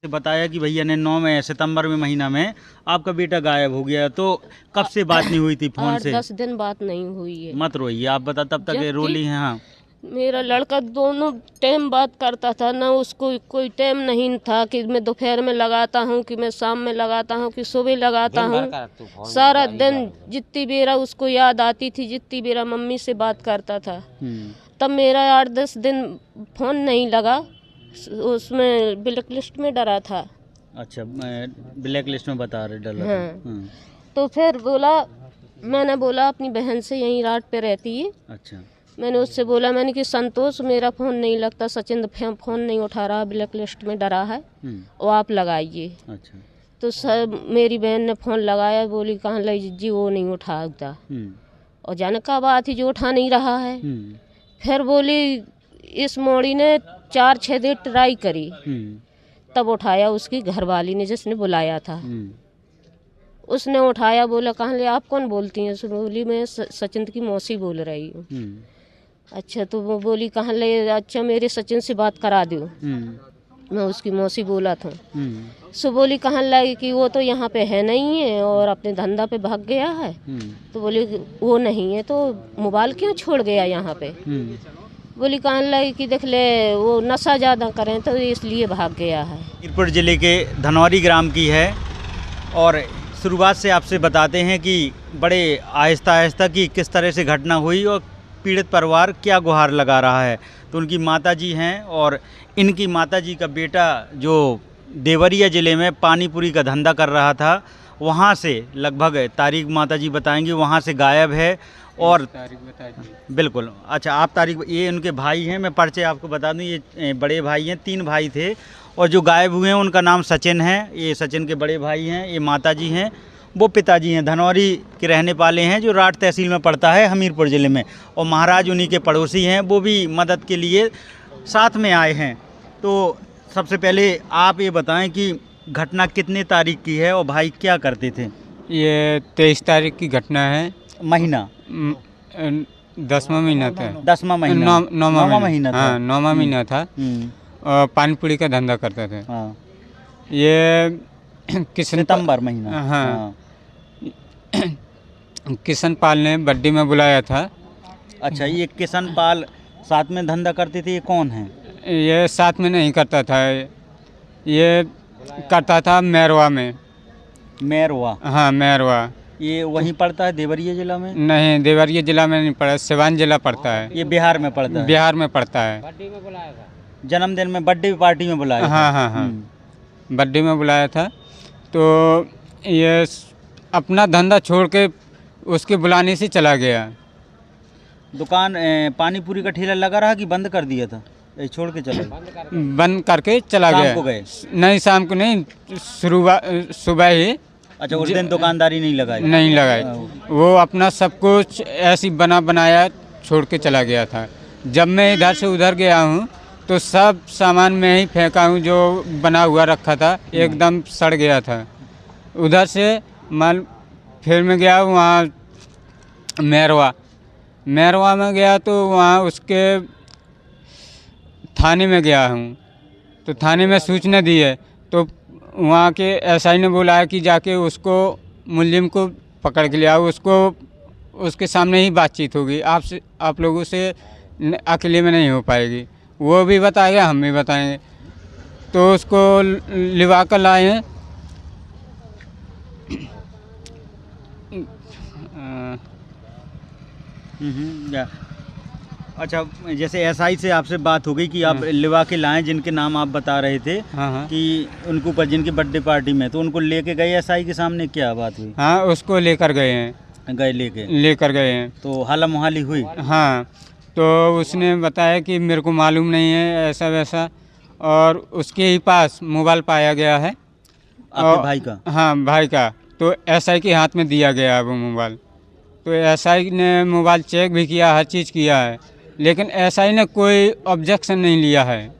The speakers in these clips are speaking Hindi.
बताया कि भैया ने 9 में सितंबर में महीना में आपका बेटा गायब हो गया, तो कब से बात नहीं हुई थी फोन से? 8-10 दिन बात नहीं हुई है। मत रोइए, आप बता तब तक जबकि रो ली हैं। हाँ, मेरा लड़का दोनों टाइम बात करता था ना, उसको कोई टाइम नहीं था कि मैं दोपहर में लगाता हूँ, कि मैं शाम में लगाता हूँ, कि सुबह लगाता हूँ। सारा दिन जितनी बेरा उसको याद आती थी, जितनी बेरा मम्मी से बात करता था। तब मेरा 8-10 दिन फोन नहीं लगा, उसमें ब्लैक लिस्ट में डरा था। अच्छा, ब्लैक लिस्ट में बता रहे डला था। हाँ। तो फिर बोला, मैंने बोला अपनी बहन से यहीं रात पे रहती है। अच्छा, मैंने उससे बोला, मैंने कि संतोष मेरा फ़ोन नहीं लगता, सचिन फ़ोन नहीं उठा रहा, ब्लैक लिस्ट में डरा है और आप लगाइए। अच्छा। तो सब मेरी बहन ने फ़ोन लगाया, बोली कहाँ लगी जी, वो नहीं उठाता। और जाने का बात ही जो उठा नहीं रहा है। फिर बोली इस मोड़ी ने 4-6 दिन ट्राई करी, तब उठाया उसकी घरवाली ने जिसने बुलाया था। उसने उठाया, बोला कहाँ ले, आप कौन बोलती हैं? बोली मैं सचिन की मौसी बोल रही हूँ। अच्छा, तो वो बोली कहाँ ले, अच्छा मेरे सचिन से बात करा दो। मैं उसकी मौसी बोला था। सो बोली कहाँ लगी कि वो तो यहाँ पे है नहीं है और अपने धंधा पे भाग गया है। तो बोली वो नहीं है तो मोबाइल क्यों छोड़ गया यहाँ पे? बोली कहाँ लगी कि देख ले वो नशा ज़्यादा करें तो इसलिए भाग गया है। हमीरपुर ज़िले के धनौरी ग्राम की है और शुरुआत से आपसे बताते हैं कि बड़े आहिस्ता आहिस्ता की किस तरह से घटना हुई और पीड़ित परिवार क्या गुहार लगा रहा है। तो उनकी माताजी हैं और इनकी माताजी का बेटा जो देवरिया ज़िले में पानीपुरी का धंधा कर रहा था, वहाँ से लगभग तारीख माताजी बताएंगी, वहाँ से गायब है। और बिल्कुल, अच्छा आप तारीख, ये उनके भाई हैं, मैं परिचय आपको बता दूं, ये बड़े भाई हैं, 3 भाई थे और जो गायब हुए हैं उनका नाम सचिन है। ये सचिन के बड़े भाई हैं, ये माताजी हैं, वो पिताजी हैं। धनौरी के रहने वाले हैं जो राठ तहसील में पड़ता है हमीरपुर ज़िले में, और महाराज उन्हीं के पड़ोसी हैं, वो भी मदद के लिए साथ में आए हैं। तो सबसे पहले आप ये बताएं कि घटना कितने तारीख की है और भाई क्या करते थे? ये 23 तारीख की घटना है। महीना 10वां महीना था। 10वां महीना, 9वां महीना था। हाँ, 9वां महीना था। और पानीपुरी का धंधा करते थे। हाँ। ये सितंबर महीना। हाँ। किशन पाल ने बड्डी में बुलाया था। अच्छा, ये किशन पाल साथ में धंधा करते थे, ये कौन है? ये साथ में नहीं करता था, ये करता था मैरवा में। मैरवा? हाँ, मैरवा। ये वहीं पड़ता है देवरिया जिला में? नहीं, देवरिया जिला में नहीं पड़ा, सिवान जिला पड़ता है। ये बिहार में पड़ता है? बिहार में पड़ता है। जन्मदिन में, बर्थडे पार्टी में बुलाया? हाँ हाँ हाँ, बर्थडे में बुलाया था। तो ये अपना धंधा छोड़ के उसके बुलाने से चला गया। दुकान पानीपुरी का ठेला लगा रहा कि बंद कर दिया था? छोड़ के चला गया? बंद करके चला गया। शाम को गए? नहीं, शाम को नहीं, सुबह ही। अच्छा, उस दिन दुकानदारी नहीं लगाई? नहीं लगाई, वो अपना सब कुछ ऐसी बनाया छोड़ के चला गया था। जब मैं इधर से उधर गया हूँ तो सब सामान में ही फेंका हूँ, जो बना हुआ रखा था एकदम सड़ गया था। उधर से माल फिर मैं गया वहाँ मैरवा में गया तो वहाँ उसके थाने में गया हूँ। तो थाने में सूचना दी है तो वहाँ के एसआई ने बोला है कि जाके उसको मुल्जिम को पकड़ के ले आओ, उसको उसके सामने ही बातचीत होगी, आप लोगों से अकेले में नहीं हो पाएगी। वो भी बताएगा, हम भी बताएंगे। तो उसको लिवा कर लाए हैं। अच्छा, जैसे एसआई से आपसे बात हो गई कि आप लिवा के लाएं, जिनके नाम आप बता रहे थे। हाँ। कि उनको ऊपर जिनकी बर्थडे पार्टी में, तो उनको लेके गए एसआई के सामने, क्या बात हुई? हाँ, उसको लेकर गए हैं। लेकर गए हैं तो हाला मुहाली हुई? हाँ, तो उसने बताया कि मेरे को मालूम नहीं है ऐसा वैसा, और उसके ही पास मोबाइल पाया गया है आपके भाई का? हाँ, भाई का। तो एसआई के हाथ में दिया गया है वो मोबाइल। तो एसआई ने मोबाइल चेक भी किया, हर चीज़ किया है, लेकिन एसआई ने कोई ऑब्जेक्शन नहीं लिया है।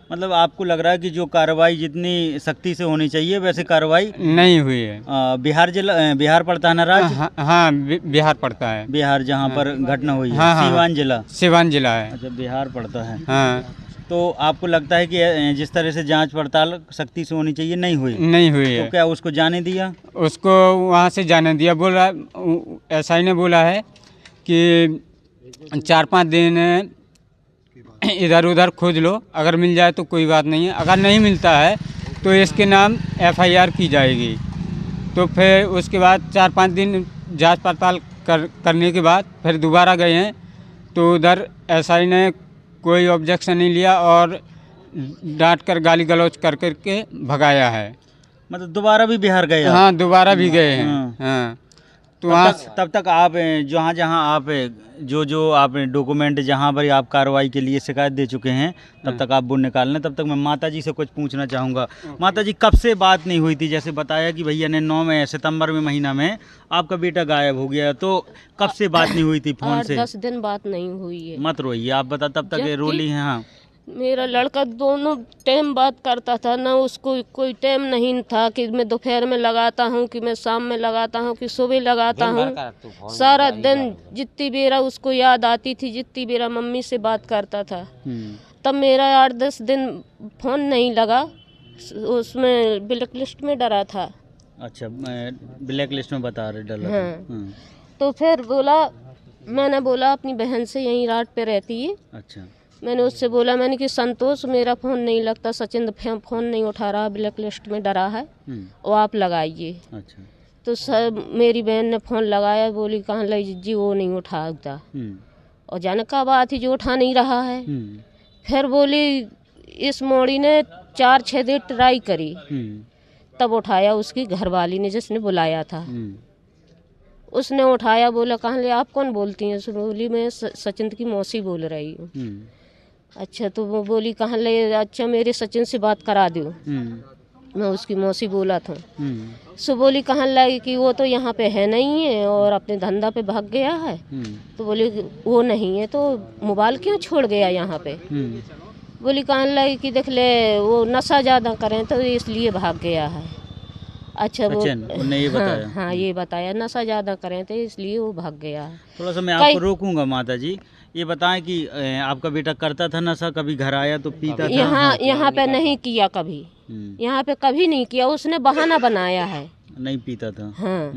मतलब आपको लग रहा है कि जो कार्रवाई जितनी सख्ती से होनी चाहिए वैसे कार्रवाई नहीं हुई है। बिहार पड़ता है ना राज्य? हाँ, बिहार पड़ता है। बिहार जहाँ पर घटना हुई है? हाँ, सिवान जिला? सिवान जिला है। अच्छा, बिहार पड़ता है। हाँ, तो आपको लगता है कि जिस तरह से जांच पड़ताल सख्ती से होनी चाहिए नहीं हुई? नहीं हुई है। तो क्या उसको जाने दिया? उसको वहाँ से जाने दिया। बोला एसआई ने बोला है कि 4-5 दिन इधर उधर खोज लो, अगर मिल जाए तो कोई बात नहीं है, अगर नहीं मिलता है तो इसके नाम एफआईआर की जाएगी। तो फिर उसके बाद 4-5 दिन जांच पड़ताल करने के बाद फिर दोबारा गए हैं तो उधर एसआई ने कोई ऑब्जेक्शन नहीं लिया और डांट कर गाली गलौज कर करके भगाया है। मतलब दोबारा भी बिहार गए आप? हाँ, दोबारा भी गए हैं। हाँ। हाँ, तो वहाँ तब तक आप जहाँ आप जो आप डॉक्यूमेंट जहाँ पर आप कार्रवाई के लिए शिकायत दे चुके हैं तब तक आप वो निकाल लें। तब तक मैं माता जी से कुछ पूछना चाहूँगा। माता जी, कब से बात नहीं हुई थी? जैसे बताया कि भैया ने 9 सितंबर में महीना में आपका बेटा गायब हो गया, तो कब से बात नहीं हुई थी फ़ोन से? 8-10 दिन बात नहीं हुई है। मत रोइए, आप बता। तब तक रोली हैं? हाँ, मेरा लड़का दोनों टाइम बात करता था ना, उसको कोई टाइम नहीं था कि मैं दोपहर में लगाता हूँ, कि मैं शाम में लगाता हूँ, कि सुबह लगाता हूँ। सारा दिन जितनी बेरा उसको याद आती थी, जितनी बेरा मम्मी से बात करता था। तब मेरा 8-10 दिन फ़ोन नहीं लगा, उसमें ब्लैक लिस्ट में डरा था। अच्छा, ब्लैक लिस्ट में बता रहे डला। हाँ। तो फिर मैंने बोला अपनी बहन से, यहीं रात पे रहती है। अच्छा, मैंने उससे बोला, मैंने कि संतोष मेरा फ़ोन नहीं लगता, सचिन फ़ोन नहीं उठा रहा, ब्लैक लिस्ट में डरा है और आप लगाइए। अच्छा। तो सब मेरी बहन ने फ़ोन लगाया, बोली कहाँ ले जी, वो नहीं उठाता। और जाने का बात ही जो उठा नहीं रहा है। फिर बोली इस मोड़ी ने 4-6 दिन ट्राई करी, तब उठाया उसकी घरवाली ने, जिसने बुलाया था। उसने उठाया, बोला कहाँ ले, आप कौन बोलती हैं? बोली मैं सचिन की मौसी बोल रही हूँ। अच्छा, तो वो बोली कहाँ ले, अच्छा मेरे सचिन से बात करा दो। मैं उसकी मौसी बोला था। सो बोली कहाँ लगी कि वो तो यहाँ पे है नहीं है और अपने धंधा पे भाग गया है। तो बोली वो नहीं है तो मोबाइल क्यों छोड़ गया यहाँ पे? बोली कहाँ लगी कि देख ले वो नशा ज़्यादा करें तो इसलिए भाग गया है। अच्छा, वो उन्होंने ये बताया? हाँ, ये बताया नशा ज़्यादा करें तो इसलिए वो भाग गया है। थोड़ा सा मैं आपको रोकूंगा माता जी, ये बताएं कि आपका बेटा करता था नशा? कभी घर आया तो पीता था? यहाँ पे नहीं किया कभी, यहाँ पे कभी नहीं किया, उसने बहाना बनाया है। नहीं पीता था? हाँ।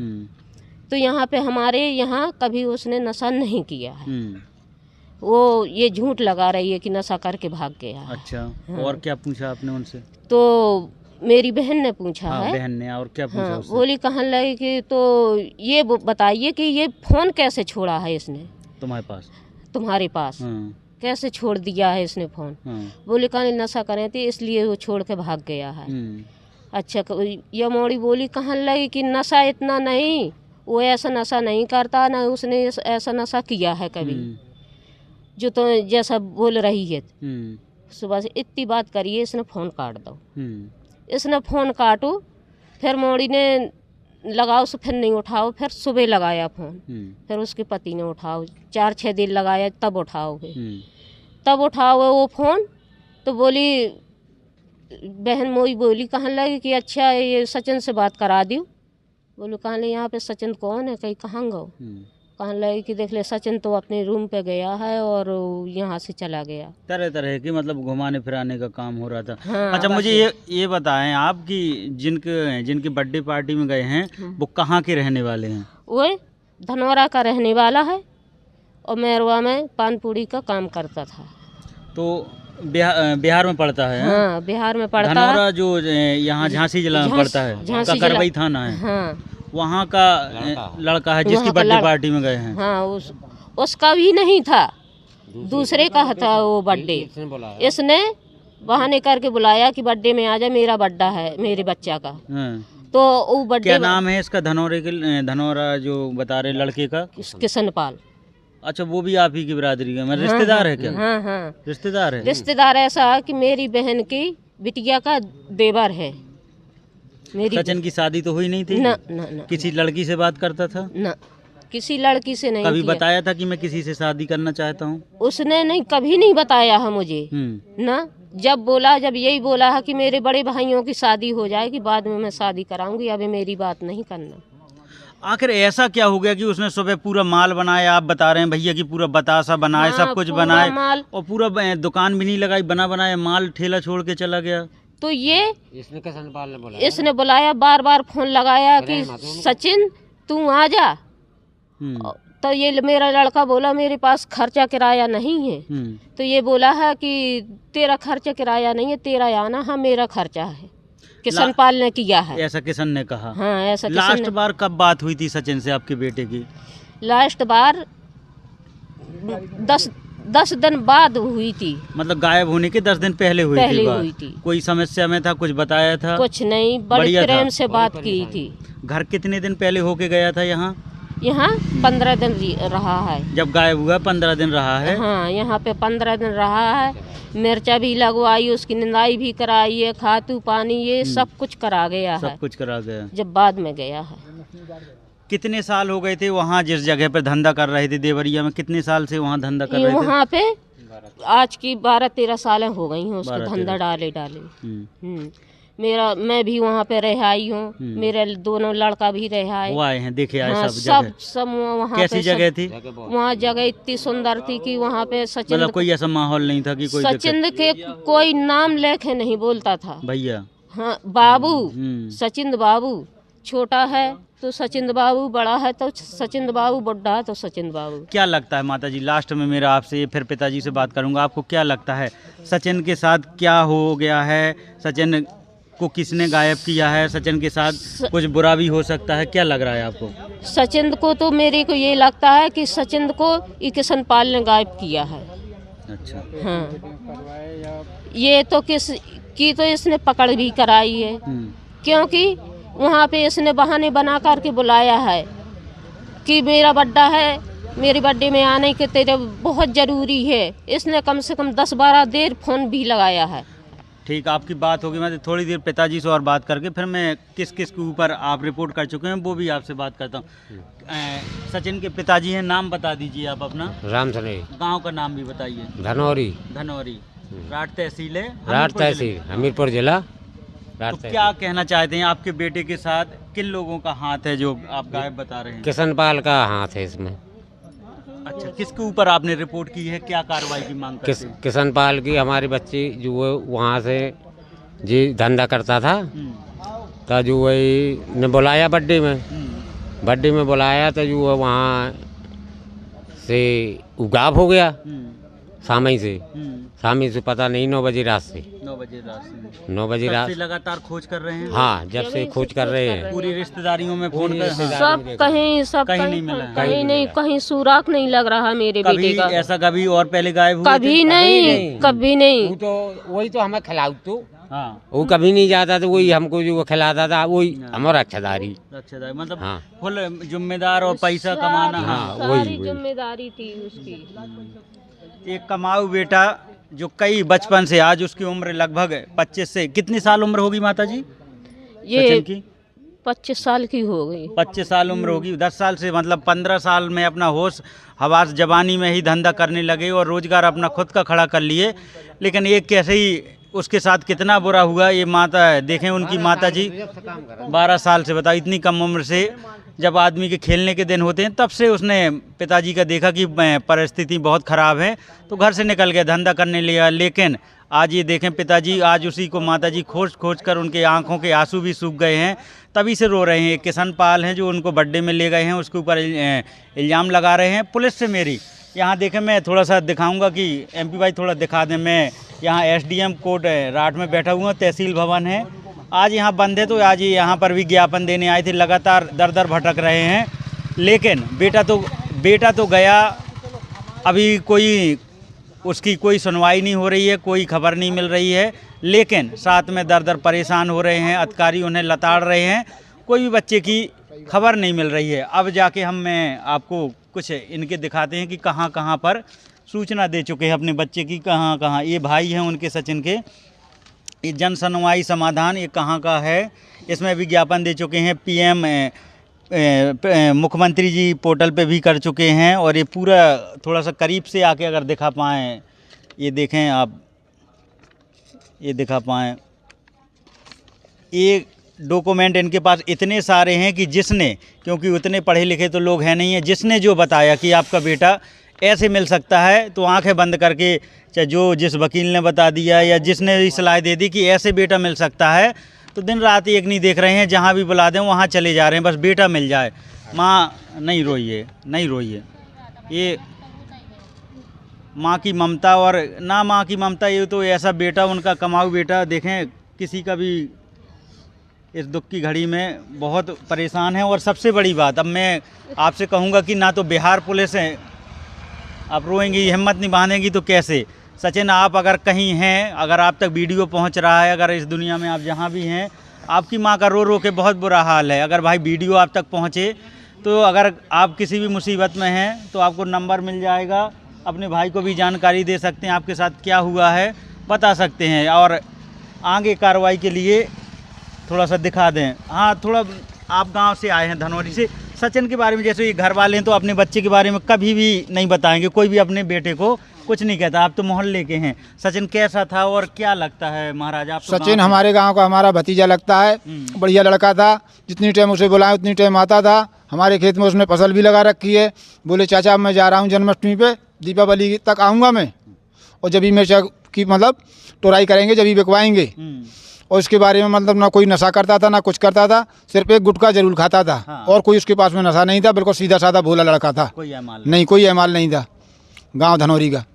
तो यहाँ पे हमारे यहाँ कभी उसने नशा नहीं किया है। वो ये झूठ लगा रही है कि नशा करके भाग गया है। अच्छा, और क्या पूछा आपने उनसे? तो मेरी बहन ने पूछा है। बहन ने और क्या पूछा? उससे? बोली कहाँ लगी कि तो ये बताइए कि ये फ़ोन कैसे छोड़ा है इसने तुम्हारे पास कैसे छोड़ दिया है इसने फ़ोन? बोली कहाँ नशा करे थे इसलिए वो छोड़ के भाग गया है। अच्छा, ये मोड़ी बोली कहाँ लगी कि नशा इतना नहीं, वो ऐसा नशा नहीं करता, ना उसने ऐसा नशा किया है कभी, जो तो जैसा बोल रही है। सुबह से इतनी बात करिए, इसने फ़ोन काट दो। इसने फ़ोन काटो, फिर मोड़ी ने लगाओ, सो फिर नहीं उठाओ, फिर सुबह लगाया फ़ोन, फिर उसके पति ने उठाओ, 4-6 दिन लगाया तब उठाओगे, तब उठाओगे वो फ़ोन। तो बोली बहन मोई बोली कहाँ लगी कि अच्छा ये सचिन से बात करा दी। बोलो कहाँ ले, यहाँ पे सचिन कौन है? कहीं कहाँ गो? कहाँ लगी कि देख ले सचिन तो अपने रूम पे गया है और यहाँ से चला गया। तरह तरह की मतलब घुमाने फिराने का काम हो रहा था। हाँ, अच्छा, मुझे ये बताएं आप कि जिनके बर्थडे पार्टी में गए हैं वो कहाँ के रहने वाले हैं? वो धनौरा का रहने वाला है और मैरवा में पानपुरी का काम करता था। तो बिहार में पड़ता है? हाँ, बिहार में पड़ता है। धनौरा जो यहाँ झांसी जिला में पड़ता है, करवई थाना है। हाँ, वहाँ का लड़का है जिसकी बर्थडे पार्टी में गए हैं। हाँ, उसका भी नहीं था, दूसरे का था वो बर्थडे। इसने बहाने करके बुलाया कि बर्थडे में आ जा, मेरा बर्थडे है मेरे बच्चा का। तो वो बर्थडे क्या नाम है इसका? धनौरा जो बता रहे लड़के का? किशनपाल। अच्छा, वो भी आप ही की बिरादरी का? मतलब रिश्तेदार है क्या? हाँ हाँ, रिश्तेदार है। रिश्तेदार ऐसा कि मेरी बहन की बिटिया का देवर है। मेरी सचिन की शादी तो हुई नहीं थी? ना ना ना। किसी लड़की से बात करता था? ना, किसी लड़की से नहीं। कभी बताया था कि मैं किसी से शादी करना चाहता हूँ? उसने नहीं, कभी नहीं बताया है मुझे ना। जब यही बोला है कि मेरे बड़े भाइयों की शादी हो जाएगी, बाद में मैं शादी कराऊंगी, अभी मेरी बात नहीं करना। आखिर ऐसा क्या हो गया कि उसने सुबह पूरा माल बनाया, आप बता रहे हैं भैया कि पूरा बतासा बनाए, हाँ, सब कुछ पूरा बनाए माल। और पूरा दुकान भी नहीं लगाई, बना बनाया माल ठेला छोड़ के चला गया। तो ये इसने बुलाया, बार बार फोन लगाया कि सचिन तू आ जा। तो ये मेरा लड़का बोला मेरे पास खर्चा किराया नहीं है। तो ये बोला है कि तेरा खर्चा किराया नहीं है, तेरा आना है, मेरा खर्चा है। किशन पाल ने किया है, ऐसा किशन ने कहा। हाँ, ऐसा लास्ट बार कब बात हुई थी सचिन से आपके बेटे की? लास्ट बार 10 दिन बाद हुई थी। मतलब गायब होने के 10 दिन पहले हुई थी। कोई समस्या में था, कुछ बताया था? कुछ नहीं, बड़ी प्रेम से बात की थी। घर कितने दिन पहले होके गया था यहाँ? 15 दिन रहा है। जब गायब हुआ 15 दिन रहा है? हाँ, यहाँ पे 15 दिन रहा है। मिर्चा भी लगवाई, उसकी निंदाई भी कराई है, खातू पानी ये सब कुछ करा गया है। सब कुछ करा गया जब बाद में गया है। कितने साल हो गए थे वहाँ जिस जगह पे धंधा कर रहे थे देवरिया में? कितने साल से वहाँ धंधा कर रहे थे? वहाँ पे आज की 12-13 साल हो गई हूँ उसको धंधा डाले। मैं भी वहाँ पे रह आई हूँ, मेरे दोनों लड़का भी रह आए हैं, देखे आए। हाँ, सब वहाँ। कैसी जगह थी वहाँ? जगह इतनी सुंदर थी कि वहाँ पे सचिन, मतलब कोई ऐसा माहौल नहीं था कि कोई सचिन के कोई नाम लेके नहीं बोलता था भैया। हाँ, बाबू, सचिन बाबू। छोटा है तो सचिन बाबू, बड़ा है तो सचिन बाबू, बुढ़ा है तो सचिन बाबू। क्या लगता है माता जी, लास्ट में मेरा आपसे, फिर पिताजी से बात करूंगा, आपको क्या लगता है सचिन के साथ क्या हो गया है? सचिन को किसने गायब किया है? सचिन के साथ कुछ बुरा भी हो सकता है, क्या लग रहा है आपको? सचिन को तो मेरे को ये लगता है कि सचिन को किशन पाल ने गायब किया है। अच्छा। हाँ, ये तो इसने पकड़ भी कराई है, क्योंकि वहाँ पे इसने बहाने बना करके बुलाया है कि मेरा बर्थडे है, मेरे बर्थडे में आने के तेरे बहुत ज़रूरी है। इसने कम से कम 10-12 देर फोन भी लगाया है। ठीक, आपकी बात होगी। मैं थोड़ी देर पिताजी से और बात करके फिर मैं किस किस के ऊपर आप रिपोर्ट कर चुके हैं वो भी आपसे बात करता हूँ। सचिन के पिताजी हैं, नाम बता दीजिए आप अपना। राम सने। गाँव का नाम भी बताइए। धनौरी। राठ तहसील है? राठ तहसील, हमीरपुर जिला। तो क्या कहना चाहते हैं, आपके बेटे के साथ किन लोगों का हाथ है जो आप गायब बता रहे हैं? किशन पाल का हाथ है इसमें। अच्छा, किसके ऊपर आपने रिपोर्ट की है, क्या कार्रवाई की मांग करते हैं? किशन पाल की। हमारी बच्ची जो वहाँ से जी धंधा करता था, तो जो वही ने बुलाया बर्थडे में बुलाया, तो जो वहाँ से गायब हो गया। शामी से पता नहीं 9 बजे रात से 9 बजे रात से लगातार खोज कर रहे हैं। हाँ, जब से खोज कर रहे हैं। पूरी रिश्तेदारियों में फोन कर, सब कहीं नहीं मिला, कहीं सुराग नहीं लग रहा मेरे बेटे का। ऐसा कभी और पहले गायब हुए? कभी नहीं। तो वही तो हमें खिलाऊ तो। हाँ, वो कभी नहीं जाता था, वही हमको जो खिलाता था, वही हमारा रक्षादारी मतलब। हाँ, फुल जिम्मेदार और पैसा कमाना। हाँ, वही जिम्मेदारी थी उसकी। एक कमाऊ बेटा जो कई बचपन से, आज उसकी उम्र लगभग 25 से कितनी साल उम्र होगी माता जी? ये 25 साल की हो गई। 25 साल उम्र होगी। 10 साल से मतलब 15 साल में अपना होश हवास जवानी में ही धंधा करने लगे और रोजगार अपना खुद का खड़ा कर लिए। लेकिन ये कैसे ही उसके साथ कितना बुरा हुआ, ये माता देखें, उनकी माता जी 12 साल से, बताओ इतनी कम उम्र से, जब आदमी के खेलने के दिन होते हैं तब से उसने पिताजी का देखा कि परिस्थिति बहुत ख़राब है, तो घर से निकल गया, धंधा करने लिया। लेकिन आज ये देखें पिताजी, आज उसी को माताजी खोज खोज कर उनके आंखों के आंसू भी सूख गए हैं, तभी से रो रहे हैं। किशन पाल हैं जो उनको बर्थडे में ले गए हैं, उसके ऊपर इल्ज़ाम लगा रहे हैं। पुलिस से मेरी यहाँ देखें, मैं थोड़ा सा दिखाऊंगा कि एमपी भाई थोड़ा दिखा दें। मैं यहाँ एसडीएम कोर्ट राठ में बैठा हुआ, तहसील भवन है, आज यहाँ बंद है, तो आज यहाँ पर भी ज्ञापन देने आए थे। लगातार दर दर भटक रहे हैं, लेकिन बेटा तो गया, अभी उसकी कोई सुनवाई नहीं हो रही है, कोई खबर नहीं मिल रही है। लेकिन साथ में दर दर परेशान हो रहे हैं, अधिकारी उन्हें लताड़ रहे हैं, कोई भी बच्चे की खबर नहीं मिल रही है। अब जाके मैं आपको कुछ इनके दिखाते हैं कि कहाँ कहाँ पर सूचना दे चुके हैं अपने बच्चे की, कहाँ कहाँ। ये भाई हैं उनके सचिन के, ये जन सुनवाई समाधान ये कहाँ का है, इसमें भी ज्ञापन दे चुके हैं। पीएम मुख्यमंत्री जी पोर्टल पे भी कर चुके हैं। और ये पूरा थोड़ा सा करीब से आके अगर दिखा पाएँ, ये देखें आप, ये दिखा पाएँ, ये डॉक्यूमेंट इनके पास इतने सारे हैं कि जिसने, क्योंकि उतने पढ़े लिखे तो लोग हैं नहीं है, जिसने जो बताया कि आपका बेटा ऐसे मिल सकता है तो आंखें बंद करके, चाहे जो जिस वकील ने बता दिया या जिसने भी सलाह दे दी कि ऐसे बेटा मिल सकता है, तो दिन रात एक नहीं देख रहे हैं, जहाँ भी बुला दें वहाँ चले जा रहे हैं, बस बेटा मिल जाए। माँ नहीं रोइए, नहीं रोइए, ये माँ की ममता और ना माँ की ममता, ये तो ऐसा बेटा, उनका कमाऊ बेटा, देखें किसी का भी इस दुख की घड़ी में बहुत परेशान है। और सबसे बड़ी बात, अब मैं आपसे कहूँगा कि ना तो बिहार पुलिस है, आप रोएंगी, हिम्मत नहीं बांधेंगी तो कैसे। सचिन, आप अगर कहीं हैं, अगर आप तक वीडियो पहुंच रहा है, अगर इस दुनिया में आप जहां भी हैं, आपकी मां का रो रो के बहुत बुरा हाल है। अगर भाई वीडियो आप तक पहुंचे तो अगर आप किसी भी मुसीबत में हैं तो आपको नंबर मिल जाएगा, अपने भाई को भी जानकारी दे सकते हैं, आपके साथ क्या हुआ है बता सकते हैं, और आगे कार्रवाई के लिए थोड़ा सा दिखा दें। हाँ, थोड़ा आप गांव से आए हैं, धनौरी से। सचिन के बारे में, जैसे ये घर वाले हैं तो अपने बच्चे के बारे में कभी भी नहीं बताएंगे, कोई भी अपने बेटे को कुछ नहीं कहता, आप तो मोहल्ले के हैं। सचिन कैसा था और क्या लगता है महाराज आप? सचिन हमारे गांव का हमारा भतीजा लगता है, बढ़िया लड़का था, जितनी टाइम उसे बुलाए उतनी टाइम आता था। हमारे खेत में उसने फसल भी लगा रखी है। बोले चाचा मैं जा रहा हूँ जन्माष्टमी पे, दीपावली तक आऊँगा मैं, और जब भी मिर्चा की मतलब टोराई करेंगे जब भी बिकवाएंगे। और इसके बारे में मतलब ना कोई नशा करता था ना कुछ करता था, सिर्फ एक गुटखा जरूर खाता था। हाँ। और कोई उसके पास में नशा नहीं था, बिल्कुल सीधा साधा भोला लड़का था, कोई अमाल नहीं, कोई अमाल नहीं था गांव धनौरी का।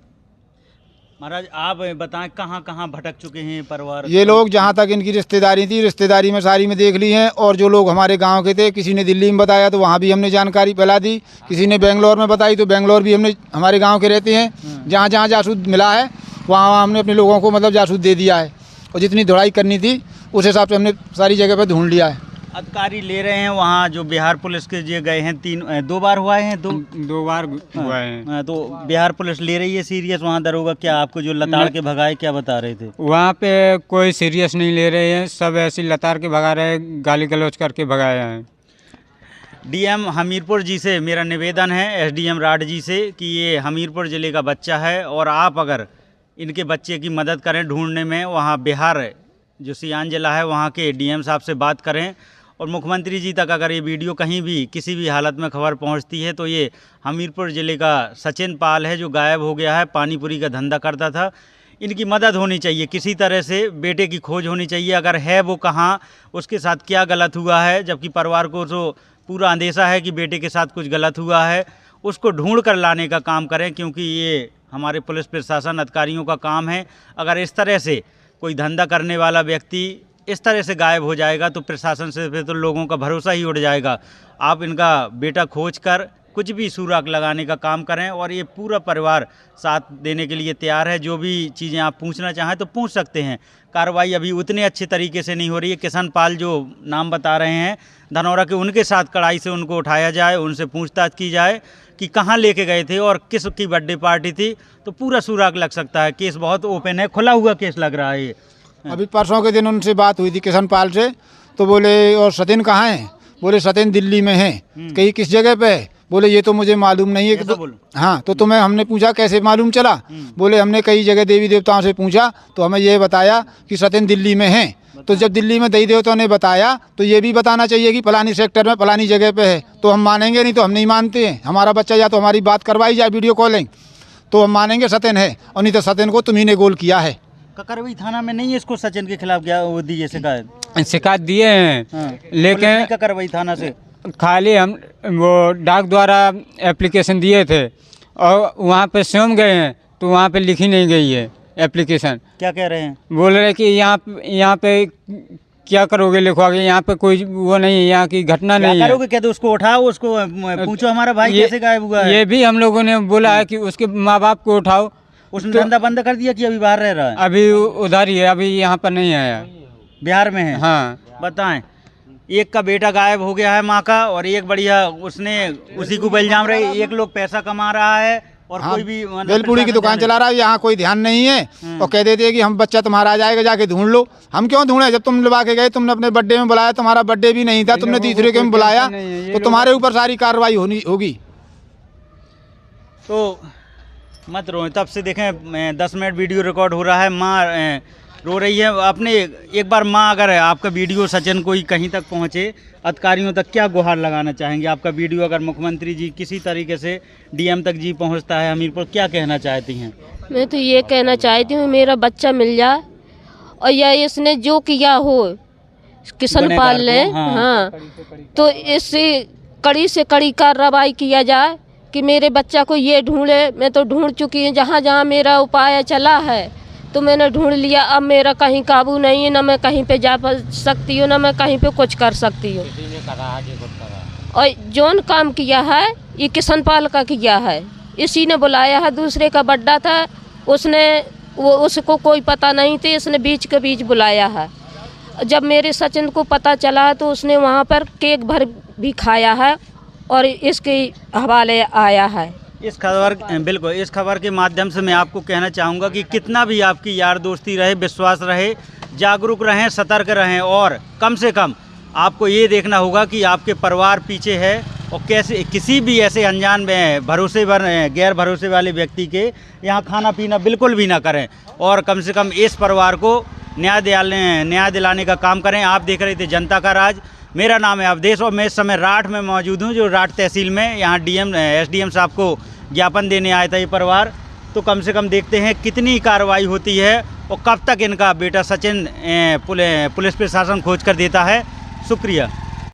महाराज आप बताएं कहाँ कहाँ भटक चुके हैं परिवार? ये लोग जहाँ तक इनकी रिश्तेदारी थी, रिश्तेदारी में सारी में देख ली हैं, और जो लोग हमारे गांव के थे, किसी ने दिल्ली में बताया तो वहाँ भी हमने जानकारी फैला दी, किसी ने बेंगलोर में बताई तो बेंगलोर भी हमने, हमारे गाँव के रहते हैं, जहाँ जहाँ जासूस मिला है वहाँ हमने अपने लोगों को मतलब जासूस दे दिया है, और जितनी दौड़ाई करनी थी उस हिसाब से हमने सारी जगह पे ढूंढ लिया है। अधिकारी ले रहे हैं वहाँ जो बिहार पुलिस के जो गए हैं, दो बार हुआ है, दो बार हुआ है। तो बिहार पुलिस ले रही है सीरियस वहाँ दरोगा? क्या आपको जो लताड़ के भगाए क्या बता रहे थे? वहाँ पे कोई सीरियस नहीं ले रहे हैं, सब ऐसे लताड़ के भगा रहे हैं, गाली गलौज करके भगाए हैं। डीएम हमीरपुर जी से मेरा निवेदन है, एसडीएम राड जी से, कि ये हमीरपुर ज़िले का बच्चा है और आप अगर इनके बच्चे की मदद करें ढूंढने में, वहाँ बिहार जो सियान जिला है वहाँ के डीएम साहब से बात करें, और मुख्यमंत्री जी तक अगर ये वीडियो कहीं भी किसी भी हालत में खबर पहुंचती है तो ये हमीरपुर ज़िले का सचिन पाल है जो गायब हो गया है, पानीपुरी का धंधा करता था। इनकी मदद होनी चाहिए, किसी तरह से बेटे की खोज होनी चाहिए, अगर है वो कहाँ, उसके साथ क्या गलत हुआ है, जबकि परिवार को तो पूरा अंदेशा है कि बेटे के साथ कुछ गलत हुआ है, उसको ढूंढ कर लाने का काम करें, क्योंकि ये हमारे पुलिस प्रशासन अधिकारियों का काम है। अगर इस तरह से कोई धंधा करने वाला व्यक्ति इस तरह से गायब हो जाएगा तो प्रशासन से फिर तो लोगों का भरोसा ही उड़ जाएगा। आप इनका बेटा खोज कर कुछ भी सुराग लगाने का काम करें, और ये पूरा परिवार साथ देने के लिए तैयार है। जो भी चीज़ें आप पूछना चाहें तो पूछ सकते हैं। कार्रवाई अभी उतने अच्छे तरीके से नहीं हो रही है। किशन पाल जो नाम बता रहे हैं धनौरा के, उनके साथ कड़ाई से उनको उठाया जाए, उनसे पूछताछ की जाए कि कहाँ लेके गए थे और किस की बर्थडे पार्टी थी, तो पूरा सुराग लग सकता है। केस बहुत ओपन है, खुला हुआ केस लग रहा है ये। अभी परसों के दिन उनसे बात हुई थी किशन पाल से, तो बोले और सचिन कहाँ है? बोले सचिन दिल्ली में है। कहीं किस जगह पे है? बोले ये तो मुझे मालूम नहीं है कि हाँ, तो तुम्हें हमने पूछा कैसे मालूम चला? बोले हमने कई जगह देवी देवताओं से पूछा तो हमें ये बताया कि सचिन दिल्ली में है। तो जब दिल्ली में देवी देवताओं ने बताया तो ये भी बताना चाहिए कि फलानी सेक्टर में फलानी जगह पे है, तो हम मानेंगे, नहीं तो हम नहीं मानते हैं। हमारा बच्चा या तो हमारी बात करवाई जाए वीडियो कॉलिंग तो हम मानेंगे सचिन है, और नहीं तो सचिन को तुम्ही ने गोल किया है। ककरवी थाना में नहीं है इसको सचिन के खिलाफ क्या वो दिए शिकायत दिए हैं? हाँ। लेकिन ककरवी थाना से खाली हम वो डाक द्वारा एप्लीकेशन दिए थे और वहाँ पे स्वयं गए हैं तो वहाँ पे लिखी नहीं गई है एप्लीकेशन। क्या कह रहे हैं? बोल रहे कि यहाँ पे क्या करोगे, लिखवाओगे, यहाँ पे कोई वो नहीं है, यहाँ की घटना नहीं है। करोगे क्या? तो उसको उठाओ, उसको पूछो हमारा भाई कैसे गायब हुआ है। ये भी हम लोगों ने बोला है कि उसके माँ बाप को उठाओ। उसने धंधा बंद कर दिया कि अभी बाहर रह रहा है? अभी उधर ही है, अभी यहाँ पर नहीं आया, बिहार में है। हाँ। बताएं, एक का बेटा गायब हो गया है माँ का, और एक बढ़िया उसने उसी को इल्जाम रहे, एक लोग पैसा कमा रहा है और हाँ, कोई भी बेलपूड़ी की दुकान चला रहा है, यहाँ कोई ध्यान नहीं है। और कह देते हैं कि हम बच्चा तुम्हारा आ जाएगा, जाके ढूंढ लो। हम क्यों ढूंढे? जब तुम लगा के गए, तुमने अपने बर्थडे में बुलाया, तुम्हारा बर्थडे भी नहीं था, तुमने तीसरे के में बुलाया, तो तुम्हारे ऊपर सारी कार्रवाई होगी। तो मत रो, तब से देखें 10 मिनट वीडियो रिकॉर्ड हो रहा है, माँ रो रही है। अपने एक बार माँ, अगर आपका वीडियो सचिन कोई कहीं तक पहुँचे, अधिकारियों तक क्या गुहार लगाना चाहेंगे? आपका वीडियो अगर मुख्यमंत्री जी किसी तरीके से डीएम तक जी पहुँचता है हमीरपुर, क्या कहना चाहती हैं? मैं तो ये कहना चाहती हूँ मेरा बच्चा मिल जाए, और या इसने जो किया हो किशन पाल ने, हाँ, तो इससे कड़ी से कड़ी कार्रवाई किया जाए कि मेरे बच्चा को ये ढूंढे। मैं तो ढूंढ चुकी हूँ, जहाँ जहाँ मेरा उपाय चला है तो मैंने ढूंढ लिया। अब मेरा कहीं काबू नहीं है, ना मैं कहीं पे जा सकती हूँ, ना मैं कहीं पे कुछ कर सकती हूँ। और जौन काम किया है ये किशन पाल का किया है, इसी ने बुलाया है। दूसरे का बड्डा था, उसको कोई पता नहीं थे, इसने बीच के बीच बुलाया है। जब मेरे सचिन को पता चला तो उसने वहाँ पर केक भर भी खाया है और इसके हवाले आया है। इस खबर, बिल्कुल, इस खबर के माध्यम से मैं आपको कहना चाहूँगा कि कितना भी आपकी यार दोस्ती रहे, विश्वास रहे, जागरूक रहें, सतर्क रहें, और कम से कम आपको ये देखना होगा कि आपके परिवार पीछे है, और कैसे किसी भी ऐसे अनजान में गैर भरोसे वाले व्यक्ति के यहाँ खाना पीना बिल्कुल भी ना करें, और कम से कम इस परिवार को न्याय दिलाने का काम करें। आप देख रहे थे जनता का राज। मेरा नाम है अवधेश और मैं इस समय राठ में मौजूद हूँ, जो राठ तहसील में। यहाँ एसडीएम साहब को ज्ञापन देने आया था ये परिवार। तो कम से कम देखते हैं कितनी कार्रवाई होती है और कब तक इनका बेटा सचिन पुलिस प्रशासन खोज कर देता है। शुक्रिया।